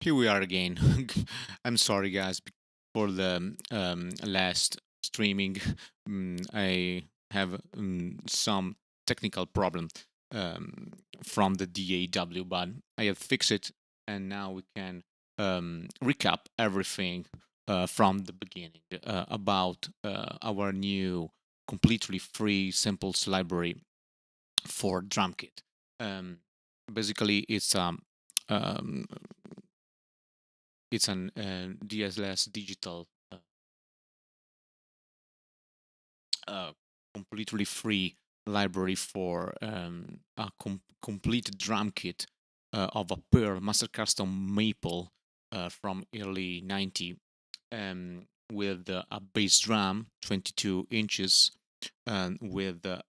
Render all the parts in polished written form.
Here we are again. I'm sorry, guys, for the last streaming. I have some technical problem um, from the DAW, but I have fixed it, and now we can recap everything from the beginning about our new completely free samples library for Drumkit. Um, Basically, um, it's an DLS digital uh, completely free library for a complete drum kit of a Pearl Master Custom Maple from early 90 with a bass drum 22 inches and with a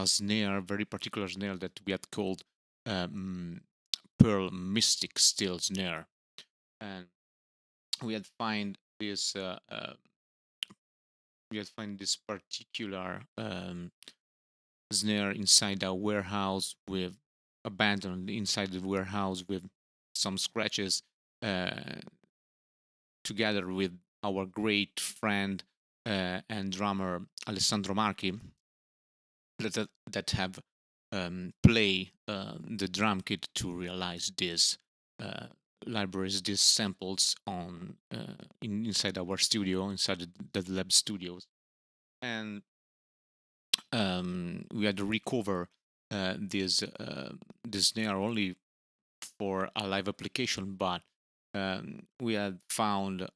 snare, very particular snare that we had called um, Pearl Mystic Steel Snare. And we had find this particular snare inside a warehouse with abandoned inside the warehouse with some scratches uh, together with our great friend and drummer Alessandro Marchi that have play the drum kit to realize this uh, libraries, these samples on inside our studio, inside the lab studios, and we had to recover this snare only for a live application, but we had found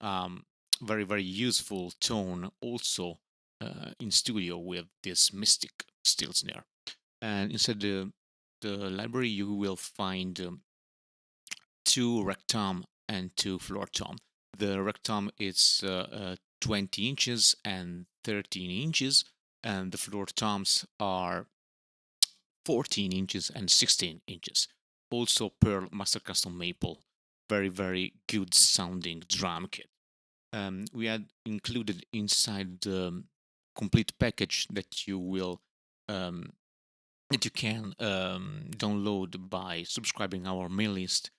very useful tone also in studio with this Mystic steel snare. And inside the library, you will find two rectum and two floor tom. The rectum is 20 inches and 13 inches, and the floor toms are 14 inches and 16 inches. Also, Pearl Master Custom Maple, very good sounding drum kit. We had included inside the complete package that you will um, that you can download by subscribing our mail list.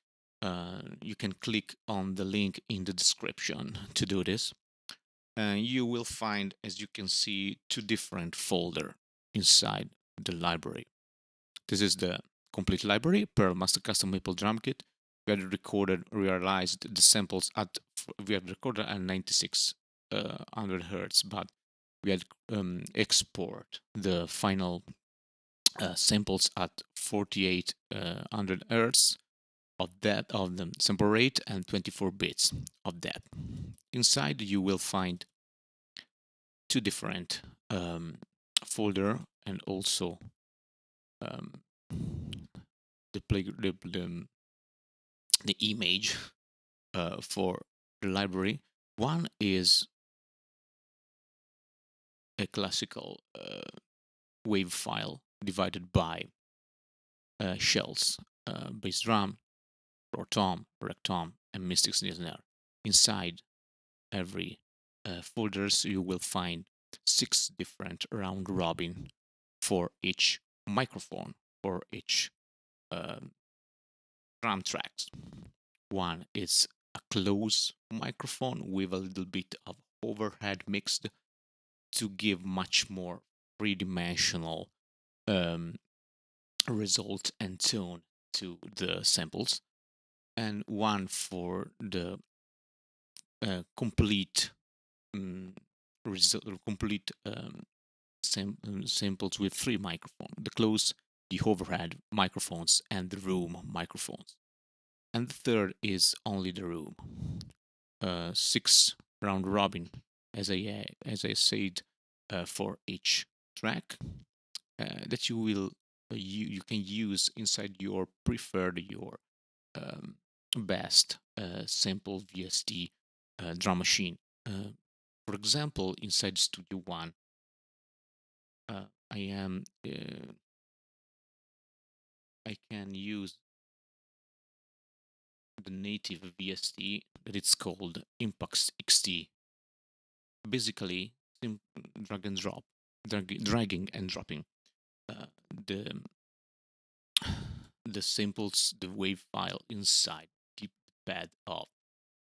You can click on the link in the description to do this. You will find, as you can see, two different folder inside the library. This is the complete library, Pearl Master Custom Maple Drum Kit. We had realized the samples we had recorded at 9600 hertz, but we had export the final samples at 4800 hertz of the sample rate and 24 bits of that. Inside you will find two different folder and also um, the, play, the image for the library. One is a classical wave file divided by shells, bass drum, floor tom, rec tom, and mystic snare. Inside every folders, you will find 6 different round robin for each microphone, for each um, drum tracks. One is a close microphone with a little bit of overhead mixed to give much more three-dimensional um, result and tone to the samples, and one for the complete complete samples with three microphones: the close, the overhead microphones, and the room microphones. And the third is only the room. 6 round robin, as I said, for each track that you can use inside your preferred your um, best sample VST drum machine. For example, inside Studio One, I am I can use the native VST that it's called Impact XT. Basically, drag and drop, dragging and dropping uh, the the samples, the wave file inside pad of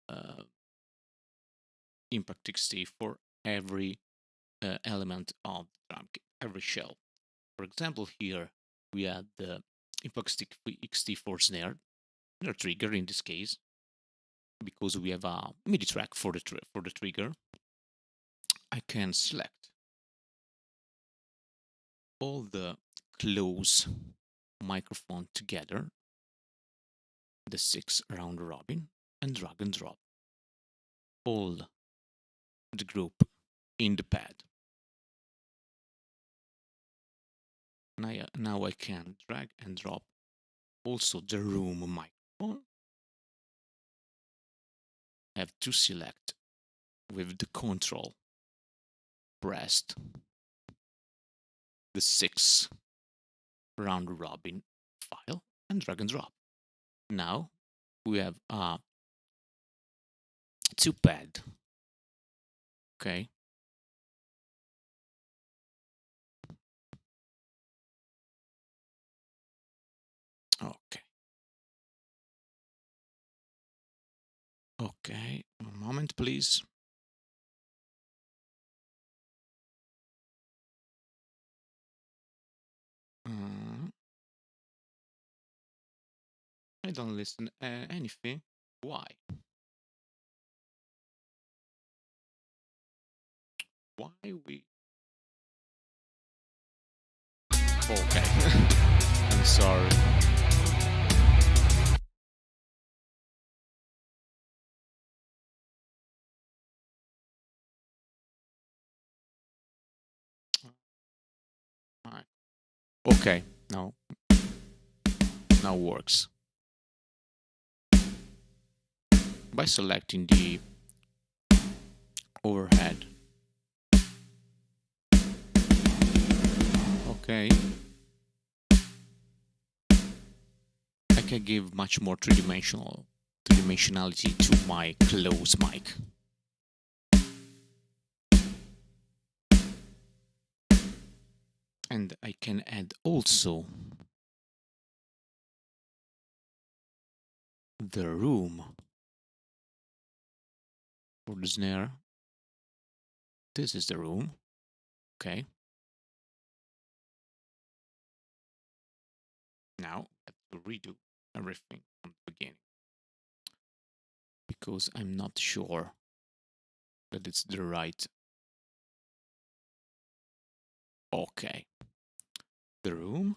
uh, impact.txt for every element of the drum kit, every shell. For example, here we add the impact.txt for snare trigger in this case, because we have a MIDI track for the trigger. I can select all the close microphone together, the 6 round robin, and drag and drop all the group in the pad. Now I can drag and drop also the room microphone. I have to select with the control pressed the 6 round robin file and drag and drop. Now we have a 2 pad. Okay. Okay. Okay. A moment, please. I don't listen anything. Why? Why we? Okay. I'm sorry. Alright. Okay. Now works. By selecting the overhead. Okay. I can give much more three-dimensionality to my close mic. And I can add also the room for the snare. This is the room. Okay. Now I have to redo everything from the beginning, because I'm not sure that it's the right. Okay. The room.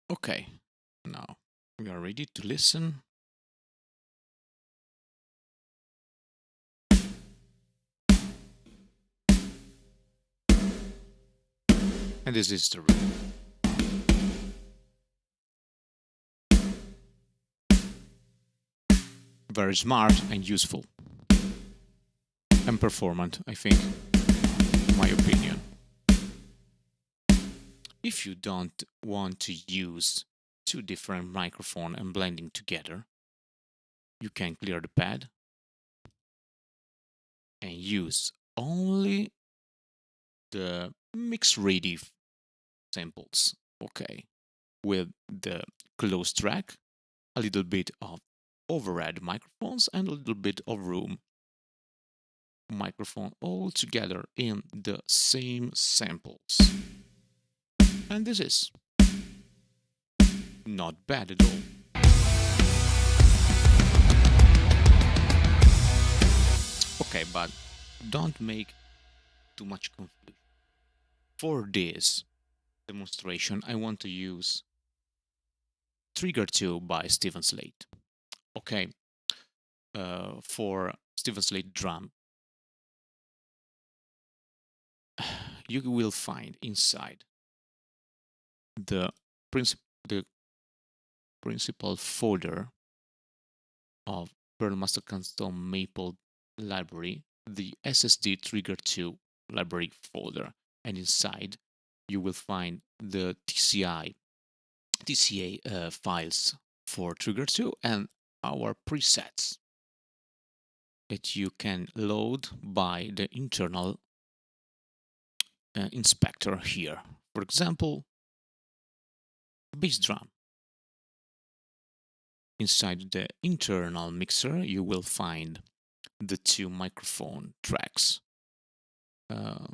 Okay. Now we are ready to listen. And this is the room. Very smart and useful. And performant, I think, in my opinion. If you don't want to use 2 different microphones and blending together, you can clear the pad and use only the mix ready samples. Okay. With the close track, a little bit of overhead microphones, and a little bit of room microphone all together in the same samples. And this is not bad at all. Okay, but don't make too much confusion. For this demonstration, I want to use Trigger 2 by Steven Slate. Okay, for Steven Slate drum, you will find inside the principal folder of Pearl Master Custom Maple library, the SSD Trigger 2 library folder, and inside you will find the TCA files for Trigger 2 and our presets that you can load by the internal inspector here. For example, bass drum. Inside the internal mixer, you will find the two microphone tracks, uh,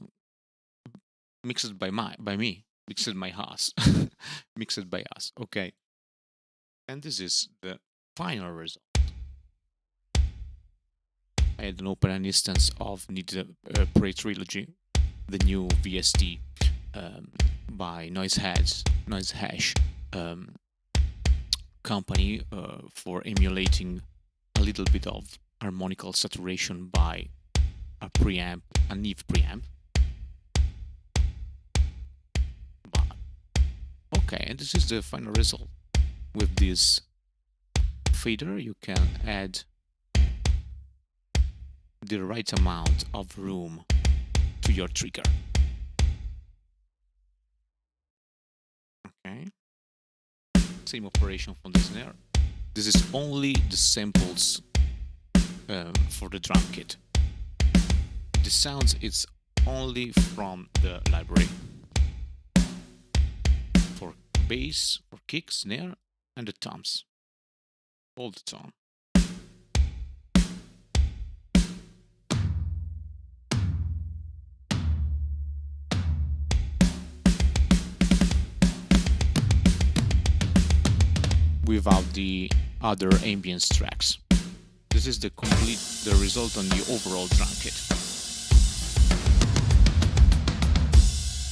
mixed by me, mixed by us, mixed by us. Okay, and this is the final result. I had an open instance of Need Prey Trilogy, the new VST um, by Noise Hash um, company for emulating a little bit of harmonical saturation by a preamp, a Neve preamp. But okay, and this is the final result. With this fader, you can add the right amount of room to your trigger. Okay, same operation from the snare. This is only the samples for the drum kit. The sounds is only from the library for bass, for kick, snare, and the toms. All the time. Without the other ambience tracks. This is the result on the overall drum kit.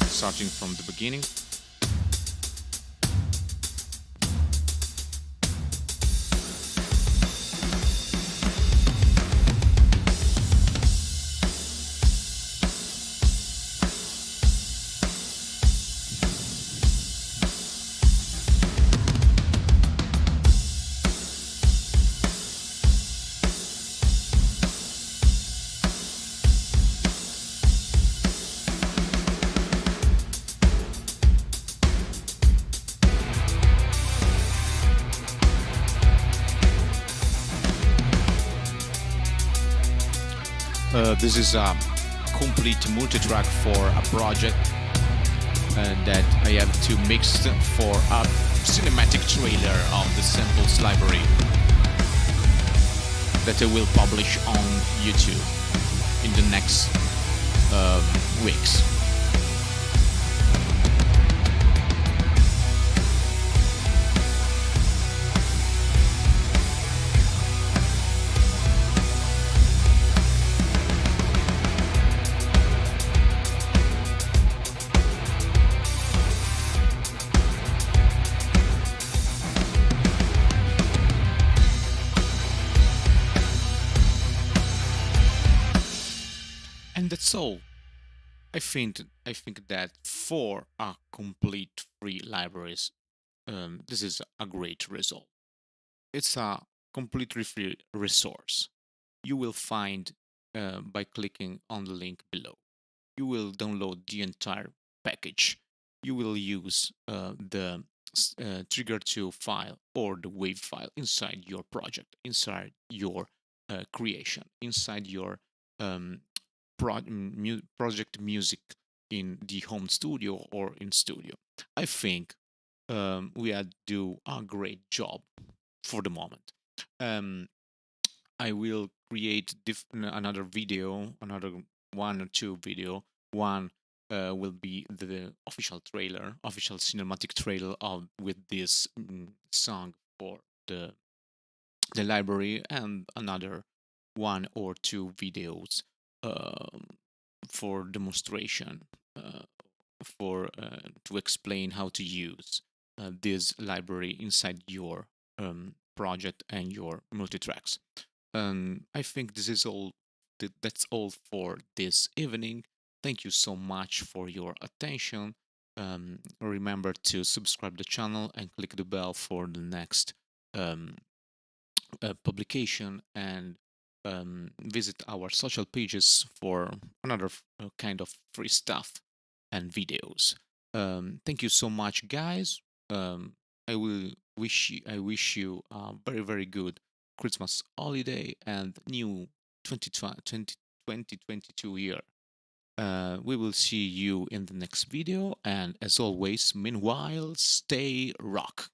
Starting from the beginning. This is a complete multi-track for a project that I have to mix for a cinematic trailer of the samples library that I will publish on YouTube in the next weeks. And that's all. I think that for a complete free libraries, this is a great result. It's a completely free resource. You will find by clicking on the link below. You will download the entire package. You will use the trigger 2 file or the wave file inside your project, inside your creation, inside your um, project music in the home studio or in studio. I think we had do a great job for the moment. Um, I will create another video, another one or two video. One will be the official trailer, official cinematic trailer of with this song for the library, and another one or two videos um, for demonstration for to explain how to use this library inside your project and your multi-tracks. I think this is all. That's all for this evening. Thank you so much for your attention. Remember to subscribe the channel and click the bell for the next um, publication, and visit our social pages for another kind of free stuff and videos. Thank you so much, guys. I wish you a very very good Christmas holiday and new 2022 year. We will see you in the next video, and as always, meanwhile, stay rock.